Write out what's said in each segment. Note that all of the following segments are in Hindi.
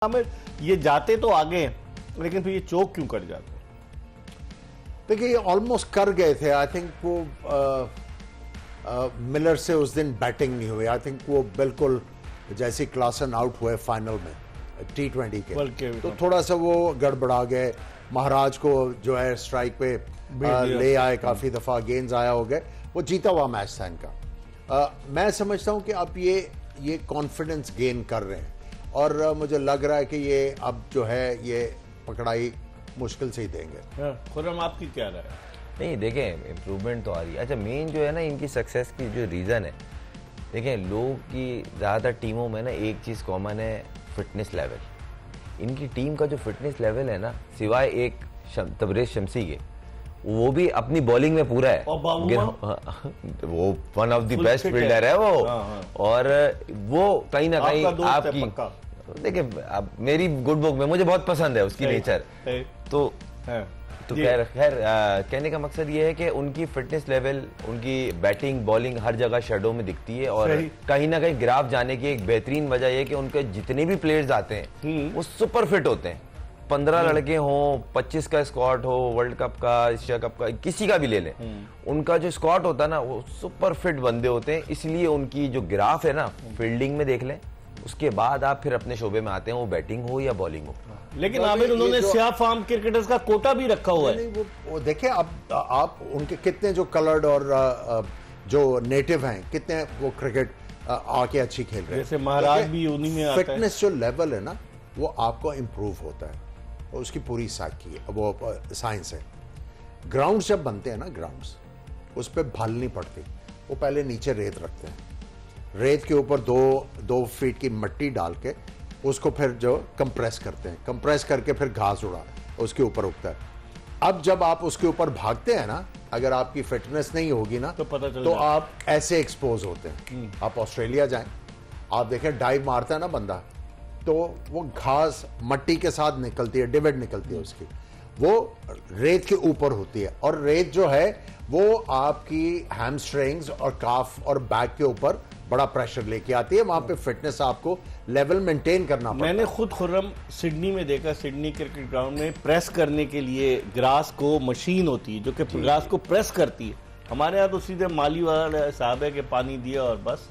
आमिर, ये जाते तो आगे हैं लेकिन फिर ये चौक क्यों कर जाते हैं? देखिए ये ऑलमोस्ट कर गए थे। आई थिंक वो मिलर से उस दिन बैटिंग नहीं हुई। आई थिंक वो बिल्कुल जैसे क्लासन आउट हुए फाइनल में T20 के, तो थोड़ा सा वो गड़बड़ा गए। महाराज को जो है स्ट्राइक पे ले आए, काफी दफा गेंद आया हो गए। वो जीता हुआ मैच था इनका। मैं समझता हूं कि अब ये कॉन्फिडेंस गेन कर रहे हैं और मुझे लग रहा है कि ये अब जो है ये पकड़ाई मुश्किल से ही देंगे। खुर्रम, आपकी क्या राय है? नहीं, देखें इम्प्रूवमेंट तो आ रही है। अच्छा, मेन जो है ना इनकी सक्सेस की जो रीज़न है, देखें लोग की ज़्यादातर टीमों में ना एक चीज़ कॉमन है, फिटनेस लेवल। इनकी टीम का जो फिटनेस लेवल है ना, सिवाय एक तबरेज शमसी के, वो भी अपनी बॉलिंग में पूरा है। वो one of the best fielder है वो। और वो कहीं ना कहीं आपकी, देखिए अब मेरी गुड बुक में मुझे बहुत पसंद है उसकी नेचर। तो खैर कहने का मकसद ये है कि उनकी फिटनेस लेवल, उनकी बैटिंग बॉलिंग हर जगह शेडो में दिखती है। और कहीं ना कहीं ग्राफ जाने की एक बेहतरीन वजह यह कि उनके जितने भी प्लेयर्स आते हैं वो सुपर फिट होते हैं। 15 लड़के हों, 25 का स्क्वाड हो, वर्ल्ड कप का, एशिया कप का, किसी का भी ले लें, उनका जो स्क्वाड होता है ना वो सुपर फिट बंदे होते हैं। इसलिए उनकी जो ग्राफ है ना, फील्डिंग में देख लें, उसके बाद आप फिर अपने शोबे में आते हैं, वो बैटिंग हो या बॉलिंग हो। लेकिन आमिर, उन्होंने सियाह फार्म क्रिकेटर्स का कोटा भी रखा हुआ है। वो देखिए, अब आप उनके कितने जो कलर्ड और जो नेटिव हैं, कितने वो क्रिकेट आके अच्छी खेल रहे हैं। जैसे महाराज भी उन्हीं में आता है। फिटनेस जो लेवल है ना, वो आपको इंप्रूव होता है, उसकी पूरी वो साइंस है। ग्राउंड्स जब बनते हैं ना, ग्राउंड्स उस पर भल नहीं पड़ती। वो पहले नीचे रेत रखते हैं, रेत के ऊपर 2 फीट की मिट्टी डाल के उसको फिर जो कंप्रेस करते हैं, कंप्रेस करके फिर घास उड़ा उसके ऊपर उगता है। अब जब आप उसके ऊपर भागते हैं ना, अगर आपकी फिटनेस नहीं होगी ना तो आप ऐसे एक्सपोज होते हैं। आप ऑस्ट्रेलिया जाएं, आप देखें डाइव मारता है ना बंदा, तो वो घास मट्टी के साथ निकलती है, डिविड निकलती है उसकी, वो रेत के ऊपर होती है। और रेत जो है वो आपकी हैमस्ट्रिंग्स और काफ और बैक के ऊपर बड़ा प्रेशर लेके आती है। वहां पे फिटनेस आपको लेवल मेंटेन करना पड़ता है। मैंने खुद खुर्रम सिडनी में देखा, सिडनी क्रिकेट ग्राउंड में प्रेस करने के लिए ग्रास को मशीन होती है जो कि ग्रास को प्रेस करती है। हमारे यहाँ तो सीधे माली वाला साहब है कि पानी दिया और बस।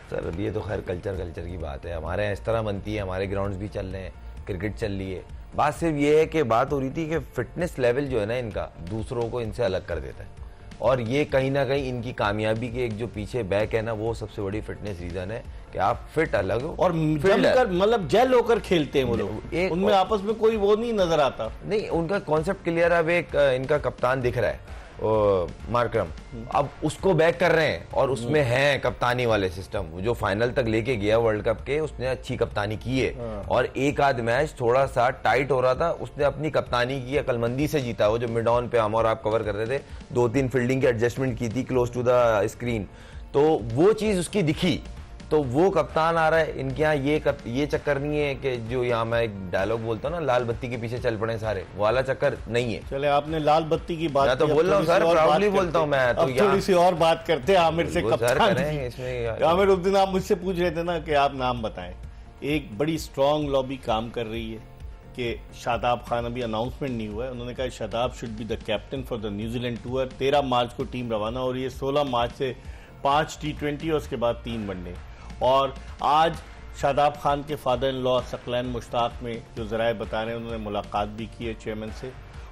सर अब ये तो खैर कल्चर की बात है। हमारे यहाँ इस तरह बनती है, हमारे ग्राउंड्स भी चल रहे हैं, क्रिकेट चल रही है। बात सिर्फ ये है कि बात हो रही थी कि फिटनेस लेवल जो है ना इनका, दूसरों को इनसे अलग कर देता है। और ये कहीं ना कहीं इनकी कामयाबी के एक जो पीछे बैक है ना, वो सबसे बड़ी फिटनेस रीजन है कि आप फिट अलग हो और मतलब जेल होकर खेलते हैं वो लोग। उनमें आपस में कोई वो नहीं नजर आता। नहीं, उनका कॉन्सेप्ट क्लियर। अब एक इनका कप्तान दिख रहा है मार्करम, अब उसको बैक कर रहे हैं और उसमें है कप्तानी वाले सिस्टम। जो फाइनल तक लेके गया वर्ल्ड कप के, उसने अच्छी कप्तानी की है। और एक आध मैच थोड़ा सा टाइट हो रहा था, उसने अपनी कप्तानी की, अकलमंदी से जीता। वो जो मिड ऑन पे हम और आप कवर कर रहे थे, 2-3 फील्डिंग की एडजस्टमेंट की थी क्लोज टू द स्क्रीन, तो वो चीज उसकी दिखी। तो वो कप्तान आ रहा है। इनके यहाँ ये चक्कर नहीं है कि जो यहाँ मैं एक डायलॉग बोलता हूँ ना, लाल बत्ती के पीछे चल पड़े सारे, वो वाला चक्कर नहीं है। चले, आपने लाल बत्ती की बात, मैं तो बोल रहा हूँ सर, प्राउडली बोलता हूँ मैं तो। थोड़ी सी और बात करते हैं आमिर से। आमिर, उस दिन आप मुझसे पूछ रहे थे ना कि आप नाम बताएं। एक बड़ी स्ट्रॉन्ग लॉबी काम कर रही है कि शादाब खान, अभी अनाउंसमेंट नहीं हुआ है, उन्होंने कहा Shadab should be the captain for the New Zealand tour. 13 मार्च को टीम रवाना हो रही है। 16 मार्च से 5 T20 और उसके बाद 3 वनडे। और आज शादाब खान के father in law Saqlain Mushtaq में, जो ज़राए बता रहे हैं, उन्होंने मुलाकात भी की है चेयरमैन से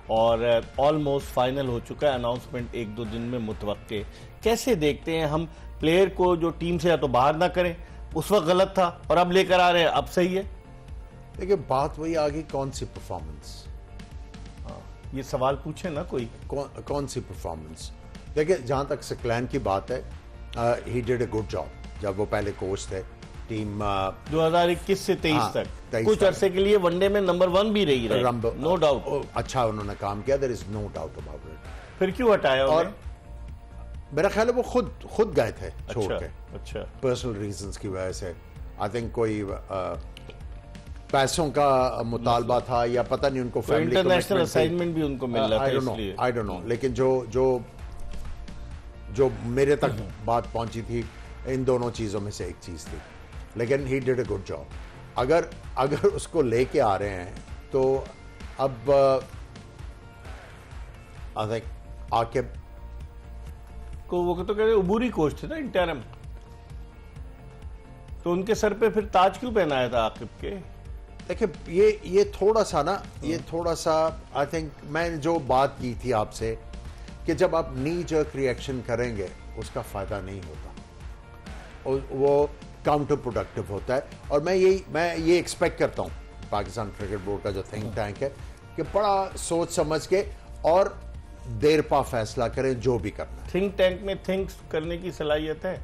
और ऑलमोस्ट फाइनल हो चुका है। अनाउंसमेंट 1-2 दिन में मुतवक्के। कैसे देखते हैं हम प्लेयर को जो टीम से या तो बाहर ना करें, उस वक्त गलत था और अब लेकर आ रहे हैं, अब सही है? देखिए बात वही आ गई, कौन सी परफॉर्मेंस। ये सवाल पूछे ना कोई, कौन सी परफॉर्मेंस। देखिए जहां तक सकलैन की बात है, he did a good job जब वो पहले कोच थे। टीम 2021 से 23 तक कुछ अरसे के लिए वनडे में नंबर 1 भी रही है, नो डाउट। अच्छा उन्होंने काम किया, there is no doubt about it. फिर क्यों हटाया? और मेरा ख्याल है वो खुद गए थे छोड़ के। अच्छा, पर्सनल रीजंस की वजह से। आई थिंक कोई पैसों का मुतालबा था या पता नहीं, उनको फैमिली इंटरनेशनल असाइनमेंट भी उनको मिल रहा था इसलिए। I don't know. लेकिन जो मेरे तक बात पहुंची थी, इन दोनों चीजों में से एक चीज थी। लेकिन he did a good job. अगर उसको लेके आ रहे हैं तो अब आके को वो तो कह रहे उबूरी कोच थे ना इंटरम, तो उनके सर पे फिर ताज क्यों पहनाया था आकिब के? देखिए ये थोड़ा सा ना, ये थोड़ा सा आई थिंक मैंने जो बात की थी आपसे कि जब आप नी जर्क रिएक्शन करेंगे उसका फायदा नहीं होता और वो काउंटर प्रोडक्टिव होता है। और मैं ये एक्सपेक्ट करता हूँ पाकिस्तान क्रिकेट बोर्ड का जो थिंक टैंक है कि बड़ा सोच समझ के और देर पा फैसला करें जो भी करना है। थिंक टैंक में थिंक करने की सलाहियत है?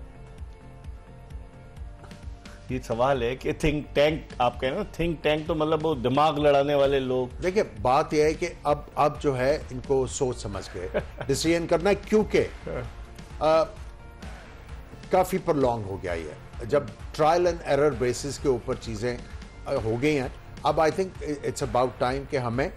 ये सवाल है कि थिंक टैंक आप कह रहे हैं ना, थिंक टैंक तो मतलब वो दिमाग लड़ाने वाले लोग। देखिए बात यह है कि अब जो है इनको सोच समझ के डिसीजन करना है, क्योंकि काफी प्रलॉन्ग हो गया ये, जब ट्रायल एंड एरर बेसिस के ऊपर चीजें हो गई हैं। अब I think it's about time कि हमें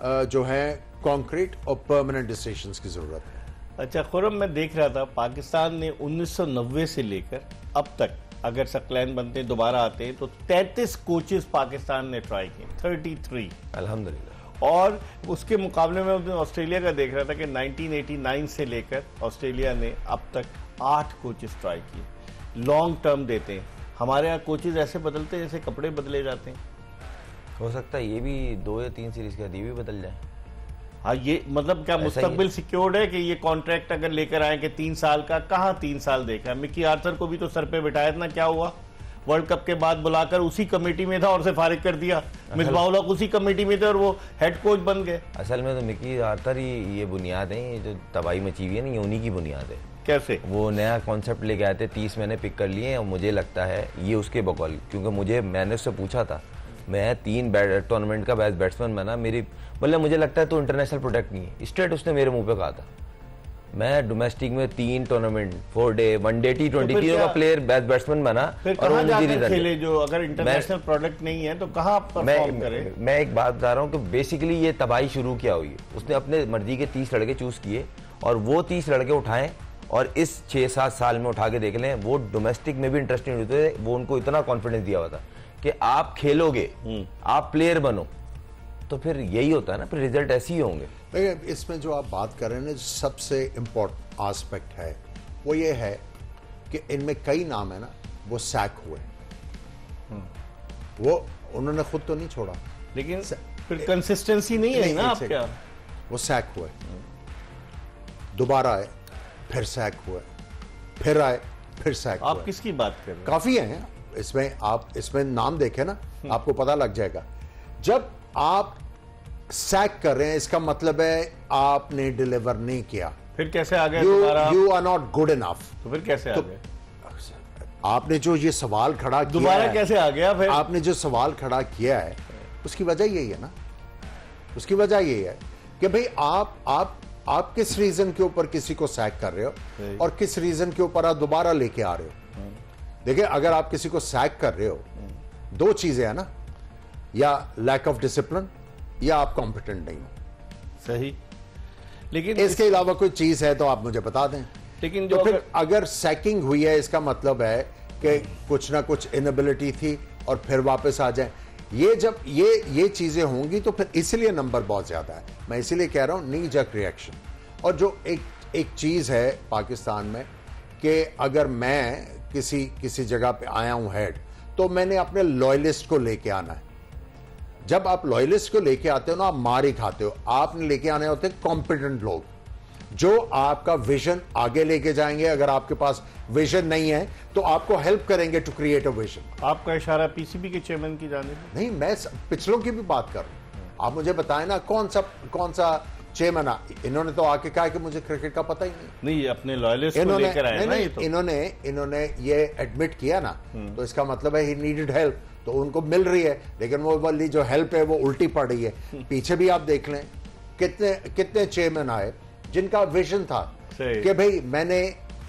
जो है कॉन्क्रीट और परमानेंट डिसीजंस की जरूरत है। अच्छा खुरम, मैं देख रहा था पाकिस्तान ने 1990 से लेकर अब तक, अगर सकलैन बनते दोबारा आते हैं तो 33 कोचेस पाकिस्तान ने ट्राई किए, 33 अल्हम्दुलिल्लाह। और उसके मुकाबले में ऑस्ट्रेलिया का देख रहा था कि 1989 से लेकर ऑस्ट्रेलिया ने अब तक 8 कोचेस ट्राई किए। लॉन्ग टर्म देते हैं। हमारे यहाँ कोचेस ऐसे बदलते हैं जैसे कपड़े बदले जाते हैं। हो सकता है ये भी 2 या 3 सीरीज के बाद ये भी बदल जाए। हाँ, ये मतलब क्या मुस्तकबिल सिक्योर्ड है कि ये कॉन्ट्रैक्ट अगर लेकर आए कि 3 साल का? कहाँ 3 साल देखा? मिकी आर्थर को भी तो सर पे बिठाया था ना, क्या हुआ? वर्ल्ड कप के बाद बुलाकर उसी कमेटी में था और उसे फारिग कर दिया। मिसबाउल हक उसी कमेटी में थे और वो हेड कोच बन गए। असल में तो मिकी आर्थर ही ये बुनियाद है, ये जो तबाही मची हुई है ना, ये उन्हीं की बुनियाद है। कैसे? वो नया कॉन्सेप्ट लेके आए थे, 30 मैंने पिक कर लिए और मुझे लगता है ये उसके बकौल, क्योंकि मैंने उससे पूछा था, मैं 3 टूर्नामेंट का बेस्ट बैट्समैन बना, मतलब मुझे लगता है तो इंटरनेशनल प्रोडक्ट नहीं है। स्ट्रेट उसने मेरे मुंह पे कहा था, मैं डोमेस्टिक में 3 टूर्नामेंट, 4 डे, 1 डे, T20 तीनों का प्लेयर बेस्ट बैट्समैन बना। और वो मुझे खेले जो अगर इंटरनेशनल प्रोडक्ट नहीं है तो कहाँ परफॉर्म करे? मैं एक बात बता रहा हूँ कि बेसिकली ये तबाही शुरू क्या हुई, उसने अपने मर्जी के 30 लड़के चूज किए और वो 30 लड़के उठाएं और इस 6-7 साल में उठा के देख लें, वो डोमेस्टिक में भी इंटरेस्टिंग होते थे। वो उनको इतना कॉन्फिडेंस दिया हुआ था कि आप खेलोगे, आप प्लेयर बनो, तो फिर यही होता है ना, फिर रिजल्ट ऐसे ही होंगे। देखिए इसमें जो आप बात कर रहे हैं ना, सबसे इम्पोर्टेंट एस्पेक्ट है वो ये है कि इनमें कई नाम है ना, वो सैक हुए, वो उन्होंने खुद तो नहीं छोड़ा, लेकिन फिर कंसिस्टेंसी नहीं है ना आपके यहाँ। वो सैक हुए, दोबारा आए, फिर सैक हुए, फिर आए, फिर सैक हुए। आप किसकी बात कर रहे हैं? काफी हैं इसमें, आप इसमें नाम देखें ना आपको पता लग जाएगा। जब आप सैक कर रहे हैं इसका मतलब है आपने डिलीवर नहीं किया। फिर कैसे आ गए दोबारा? You are not good enough. तो फिर कैसे आ गए? आपने जो ये सवाल खड़ा किया, दोबारा कैसे आ गया? फिर आपने जो सवाल खड़ा किया है उसकी वजह यही है ना, उसकी वजह यही है कि भाई आप किस रीजन के ऊपर किसी को सैक कर रहे हो और किस रीजन के ऊपर आप दोबारा लेके आ रहे हो। देखिए अगर आप किसी को सैक कर रहे हो, 2 चीजें है ना, या लैक ऑफ डिसिप्लिन या आप कॉम्पिटेंट नहीं हो। सही, लेकिन इसके अलावा कोई चीज है तो आप मुझे बता दें। लेकिन जो तो फिर अगर सैकिंग हुई है इसका मतलब है कि कुछ ना कुछ इनएबिलिटी थी और फिर वापस आ जाए। ये जब ये चीजें होंगी तो फिर इसलिए नंबर बहुत ज्यादा है। मैं इसीलिए कह रहा हूं नी जर्क रिएक्शन। और जो एक चीज है पाकिस्तान में कि अगर मैं किसी जगह पे आया हूं हेड, तो मैंने अपने लॉयलिस्ट को लेके आना है। जब आप लॉयलिस्ट को लेके आते हो ना, आप मार ही खाते हो। आपने लेके आने होते हैं कॉम्पिटेंट लोग जो आपका विजन आगे लेके जाएंगे। अगर आपके पास विजन नहीं है तो आपको हेल्प करेंगे टू क्रिएट अ विजन। आपका इशारा पीसीबी के चेयरमैन की जानिब नहीं, मैं पिछलों की भी बात कर रहा हूं। आप मुझे बताएं ना कौन सा चेयरमैन। इन्होंने तो आके कहा कि मुझे क्रिकेट का पता ही नहीं। अपने लॉयलिस्ट को लेकर आए ना। तो इन्होंने ये एडमिट किया ना, तो इसका मतलब है ही नीडेड हेल्प, तो उनको मिल रही है। लेकिन वो वाली जो हेल्प है वो उल्टी पड़ रही है। पीछे भी आप देख लें कितने चेयरमैन आए जिनका विजन था कि भाई मैंने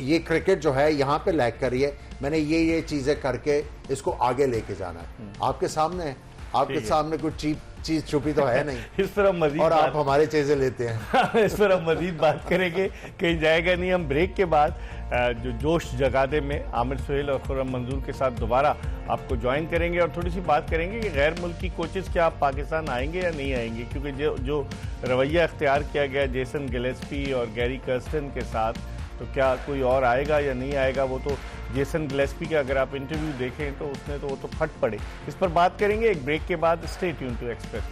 ये क्रिकेट जो है यहां पे लैग करी है, मैंने ये चीजें करके इसको आगे लेके जाना है। आपके सामने है। आपके सामने कुछ चीप चीज छुपी तो है नहीं। इस पर हम मजीद और आप हमारे चीजें लेते हैं। इस पर हम मजीद बात करेंगे, कहीं जाएगा नहीं। हम ब्रेक के बाद जो जोश जगादे में आमिर सुहेल और खुर्रम मंजूर के साथ दोबारा आपको ज्वाइन करेंगे और थोड़ी सी बात करेंगे कि गैर मुल्की कोचेस क्या आप पाकिस्तान आएंगे या नहीं आएंगे, क्योंकि जो रवैया इख्तियार किया गया जेसन गिलेस्पी और गैरी कर्स्टन के साथ, तो क्या कोई और आएगा या नहीं आएगा। वो तो जेसन गिलेस्पी का अगर आप इंटरव्यू देखें तो उसने तो वो तो फट पड़े। इस पर बात करेंगे एक ब्रेक के बाद। Stay tune to express.